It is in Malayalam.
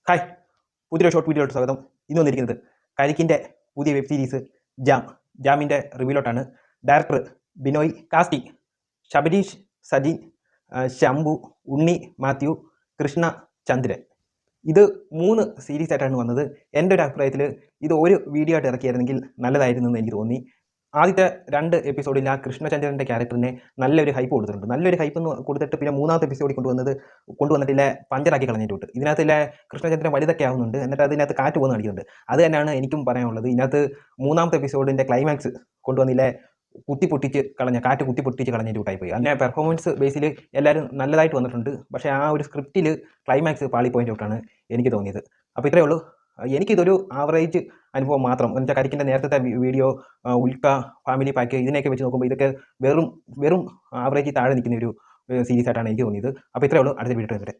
ഹായ്, പുതിയൊരു ഷോർട്ട് വീഡിയോയിലോട്ട് സ്വാഗതം. ഇന്ന് വന്നിരിക്കുന്നത് കരിക്കിൻ്റെ പുതിയ വെബ് സീരീസ് ജാമിൻ്റെ റിവ്യൂലോട്ടാണ്. Director Binoy, casting Shabareesh, Sajin, Shambhu, Unni Mathew, Krishna, Chandran. ഇത് 3 സീരീസ് ആയിട്ടാണ് വന്നത്. എൻ്റെ ഒരു അഭിപ്രായത്തിൽ ഇത് ഒരു വീഡിയോ ആയിട്ട് ഇറക്കിയായിരുന്നെങ്കിൽ നല്ലതായിരുന്നു എന്ന് എനിക്ക് തോന്നി. ആദ്യത്തെ 2 എപ്പിസോഡിൽ ആ കൃഷ്ണചന്ദ്രൻ്റെ ക്യാരക്ടറിനെ നല്ലൊരു ഹൈപ്പ് കൊടുത്തിട്ടുണ്ട്. നല്ലൊരു ഹൈപ്പ് എന്ന് കൊടുത്തിട്ട് പിന്നെ 3ാമത്തെ എപ്പിസോഡിൽ കൊണ്ടുവന്നിട്ടില്ല പഞ്ചറാക്കി കളഞ്ഞിട്ടുണ്ട്. ഇതിനകത്തിലെ കൃഷ്ണചന്ദ്രൻ വലുതൊക്കെ ആവുന്നുണ്ട്, എന്നിട്ട് അതിനകത്ത് കാറ്റ് പോകുന്ന കാണിക്കുന്നുണ്ട്. അത് തന്നെയാണ് എനിക്കും പറയാനുള്ളത്. ഇതിനകത്ത് 3ാമത്തെ എപ്പിസോഡിൻ്റെ ക്ലൈമാക്സ് കൊണ്ടുവന്നില്ലേ കാറ്റ് കുത്തി പൊട്ടിച്ച് കളഞ്ഞിട്ട് കൂട്ടായിപ്പോയി. അതിൻ്റെ പെർഫോമൻസ് ബേസിൽ എല്ലാവരും നല്ലതായിട്ട് വന്നിട്ടുണ്ട്. പക്ഷേ ആ ഒരു സ്ക്രിപ്റ്റിൽ ക്ലൈമാക്സ് പാളി പോയിൻ്റ് ഔട്ടാണ് എനിക്ക് തോന്നിയത്. അപ്പോൾ ഇത്രയേ ഉള്ളൂ. എനിക്കിതൊരു ആവറേജ് അനുഭവം മാത്രം. എന്ന് വെച്ചാൽ കരിക്കിൻ്റെ നേരത്തെ വീഡിയോ, ഉൽക്ക, ഫാമിലി പാക്ക്, ഇതിനെയൊക്കെ വെച്ച് നോക്കുമ്പോൾ ഇതൊക്കെ വെറും ആവറേജിൽ താഴെ നിൽക്കുന്ന ഒരു സീരീസ് ആയിട്ടാണ് എനിക്ക് തോന്നിയത്. അപ്പോൾ ഇത്രയേ ഉള്ളൂ. അടുത്ത വീഡിയോ വരെ.